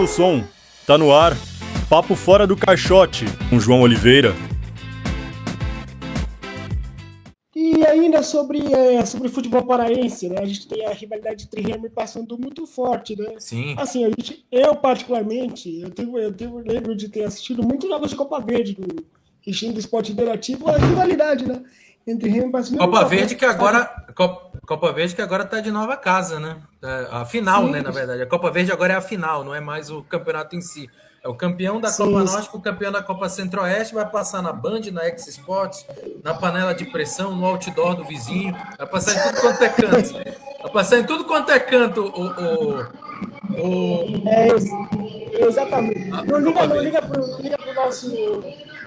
Aumenta o som. Tá no ar. Papo Fora do Caixote, com João Oliveira. E ainda sobre futebol paraense, né? A gente tem a rivalidade entre Remo e Paysandu muito forte, né? Sim. Assim, eu particularmente, lembro de ter assistido muitos jogos de Copa Verde do Regime do Esporte Interativo, a rivalidade, né? Entre Remo e Paysandu. Copa Verde que agora tá de nova casa, né? A final, Sim. né, na verdade. A Copa Verde agora é a final, não é mais o campeonato em si. É o campeão da Sim. Copa Norte, o campeão da Copa Centro-Oeste, vai passar na Band, na X Sports, na panela de pressão, no outdoor do vizinho, vai passar em tudo quanto é canto. Vai passar em tudo quanto é canto Exatamente. Não liga pro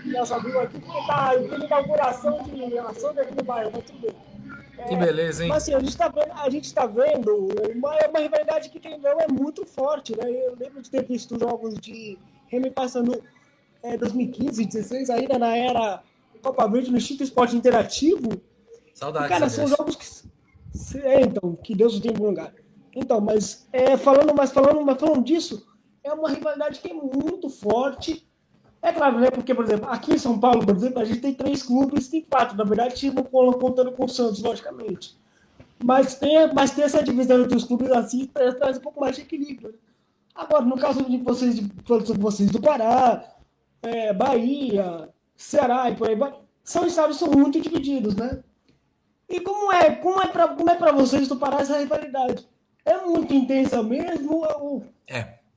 nosso amigo aqui, porque tá em inauguração de açougue aqui no bairro, mas tudo bem. Que beleza, hein? Mas assim, a gente tá vendo uma rivalidade que tem é muito forte, né? Eu lembro de ter visto jogos de Remo passando 2015, 2016, ainda na era Copa Verde, no Instituto Esporte Interativo. Saudades. E, cara, são jogos que... então, que Deus o tenha em bom lugar. Então, mas falando disso, é uma rivalidade que é muito forte. É claro, né? Porque, por exemplo, aqui em São Paulo, por exemplo, a gente tem 3 clubes, tem 4, na verdade, não contando com o Santos, logicamente. Mas tem essa divisão entre os clubes assim, traz um pouco mais de equilíbrio. Né? Agora, no caso de vocês do Pará, Bahia, Ceará e por aí vai, são estados que são muito divididos, né? E como é para vocês do Pará essa rivalidade? É muito intensa mesmo?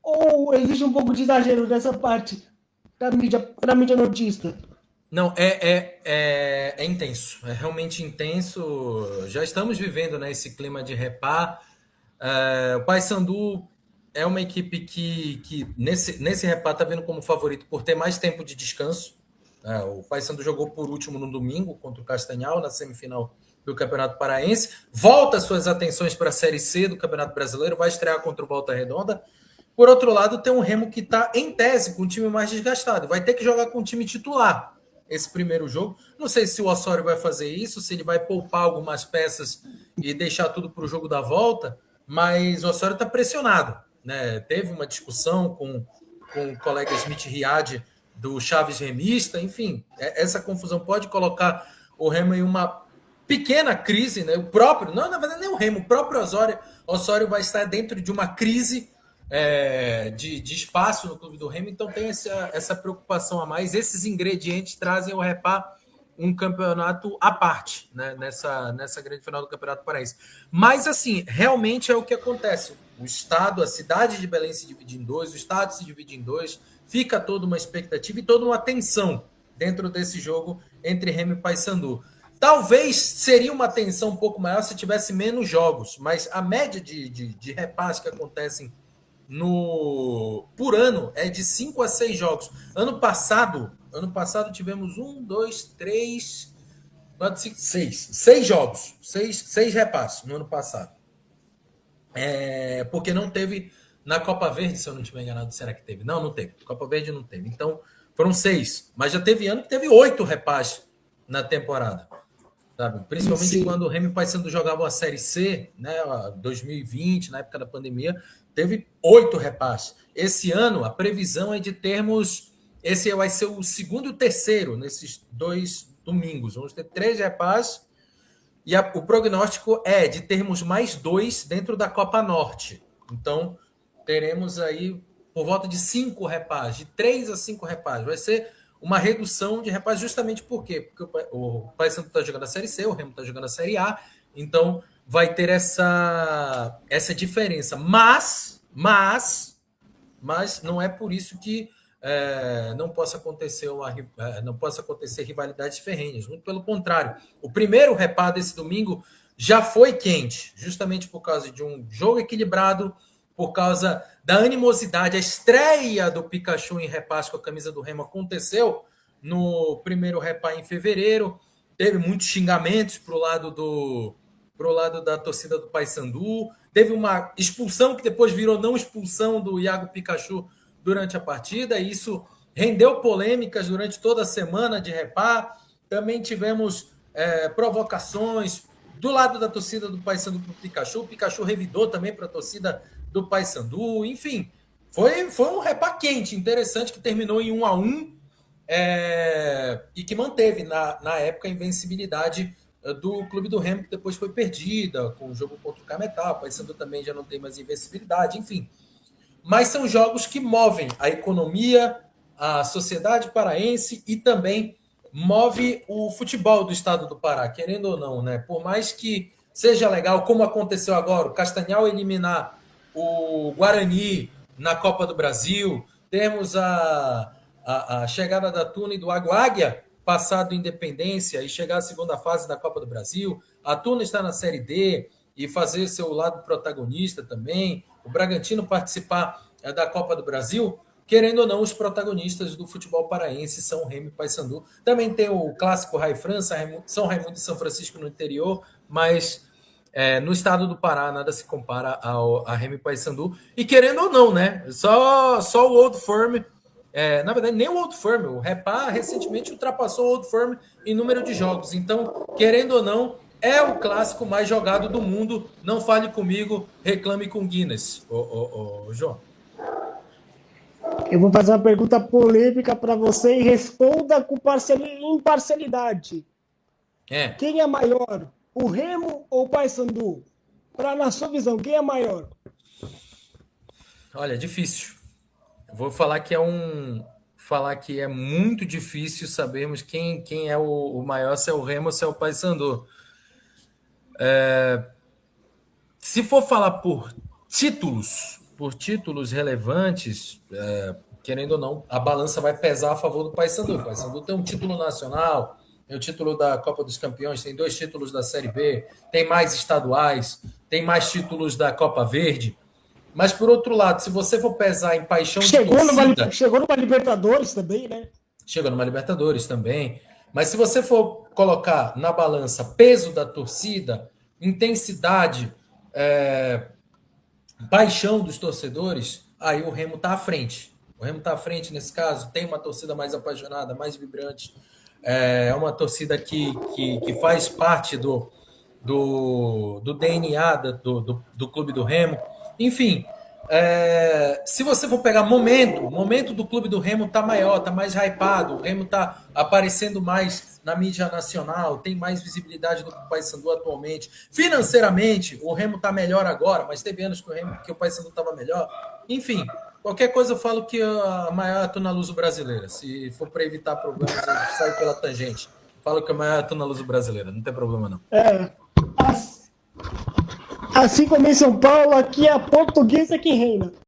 Ou existe um pouco de exagero dessa parte da mídia notista? Não, é intenso, é realmente intenso. Já estamos vivendo, né, esse clima de repá. O Paysandu é uma equipe que nesse repá está vendo como favorito por ter mais tempo de descanso. O Paysandu jogou por último no domingo contra o Castanhal, na semifinal do Campeonato Paraense. Volta suas atenções para a Série C do Campeonato Brasileiro, vai estrear contra o Volta Redonda. Por outro lado, tem um Remo que está, em tese, com o time mais desgastado. Vai ter que jogar com o time titular esse primeiro jogo. Não sei se o Osório vai fazer isso, se ele vai poupar algumas peças e deixar tudo para o jogo da volta, mas o Osório está pressionado. Né? Teve uma discussão com o colega Smith Riad do Chaves Remista. Enfim, essa confusão pode colocar o Remo em uma pequena crise. Né? Não, na verdade, nem o Remo, o próprio Osório vai estar dentro de uma crise de espaço no clube do Remo, então tem essa preocupação a mais. Esses ingredientes trazem ao repá um campeonato à parte, né, nessa grande final do Campeonato Paraense. Mas, assim, realmente é o que acontece. O estado, a cidade de Belém se divide em dois, o estado se divide em dois, fica toda uma expectativa e toda uma tensão dentro desse jogo entre Remo e Paysandu. Talvez seria uma tensão um pouco maior se tivesse menos jogos, mas a média de repás que acontecem por ano é de 5 a 6 jogos. Ano passado tivemos 6 jogos, 6 repasses no ano passado. Porque não teve na Copa Verde, se eu não estiver enganado, será que teve? Não teve. Copa Verde não teve. Então, foram 6. Mas já teve ano que teve 8 repasses na temporada. Sabe? Principalmente Sim. Quando o Remo e o Paysandu jogavam a Série C, né, 2020, na época da pandemia, teve 8 repasses. Esse ano, a previsão é de termos... Esse vai ser o segundo e o terceiro nesses 2 domingos. Vamos ter 3 repasses e o prognóstico é de termos mais 2 dentro da Copa Norte. Então, teremos aí por volta de 5 repasses, de 3 a 5 repasses. Vai ser uma redução de repasses justamente por quê? Porque o Paysandu está jogando a Série C, o Remo está jogando a Série A, então vai ter essa diferença. Mas não é por isso que não possa acontecer rivalidades ferrenhas. Muito pelo contrário. O primeiro repá desse domingo já foi quente, justamente por causa de um jogo equilibrado, por causa da animosidade. A estreia do Pikachu em repasse com a camisa do Remo aconteceu no primeiro repá em fevereiro. Teve muitos xingamentos pro lado da torcida do Paysandu. Teve uma expulsão que depois virou não expulsão do Iago Pikachu durante a partida. E isso rendeu polêmicas durante toda a semana de repá. Também tivemos provocações do lado da torcida do Paysandu para o Pikachu. O Pikachu revidou também para a torcida do Paysandu. Enfim, Foi um repá quente, interessante, que terminou em 1-1 e que manteve, na época, a invencibilidade do Clube do Remo, que depois foi perdida com o jogo contra o Cametá. O Paysandu também já não tem mais invencibilidade, enfim. Mas são jogos que movem a economia, a sociedade paraense e também move o futebol do estado do Pará, querendo ou não, né? Por mais que seja legal, como aconteceu agora, o Castanhal eliminar o Guarani na Copa do Brasil, temos a chegada da Tuna e do Águia passar do Independência e chegar à segunda fase da Copa do Brasil, a Tuna está na Série D e fazer seu lado protagonista também, o Bragantino participar da Copa do Brasil, querendo ou não, os protagonistas do futebol paraense são Remo e Paysandu. Também tem o clássico Rai França, São Raimundo e São Francisco no interior, mas no estado do Pará nada se compara a Remo e Paysandu. E querendo ou não, né? Só o Old Firm, na verdade, nem o Old Firm, o Repá recentemente ultrapassou o Old Firm em número de jogos. Então, querendo ou não, é o clássico mais jogado do mundo. Não fale comigo, reclame com Guinness, João. Eu vou fazer uma pergunta polêmica para você e responda com imparcialidade. Quem é maior, o Remo ou o Paysandu? Na sua visão, quem é maior? Olha, difícil. Eu vou falar que é muito difícil sabermos quem é o maior, se é o Remo ou se é o Paysandu. Se for falar por títulos relevantes, querendo ou não, a balança vai pesar a favor do Paysandu. O Paysandu tem um título nacional, tem o título da Copa dos Campeões, tem 2 títulos da Série B, tem mais estaduais, tem mais títulos da Copa Verde. Mas, por outro lado, se você for pesar em paixão de torcida... Chegou numa Libertadores também, né? Chegou numa Libertadores também. Mas se você for colocar na balança peso da torcida, intensidade, paixão dos torcedores, aí o Remo está à frente. O Remo está à frente nesse caso, tem uma torcida mais apaixonada, mais vibrante. É uma torcida que faz parte do DNA do Clube do Remo. Enfim, se você for pegar o momento do Clube do Remo está maior, está mais hypado, o Remo está aparecendo mais na mídia nacional, tem mais visibilidade do que o Paysandu atualmente. Financeiramente, o Remo está melhor agora, mas teve anos que o Paysandu estava melhor. Enfim, qualquer coisa eu falo que a maior é a Tuna Luso brasileira. Se for para evitar problemas, eu saio pela tangente. Falo que a maior é a Tuna Luso brasileira, não tem problema não. Assim como em São Paulo, aqui é a portuguesa que reina.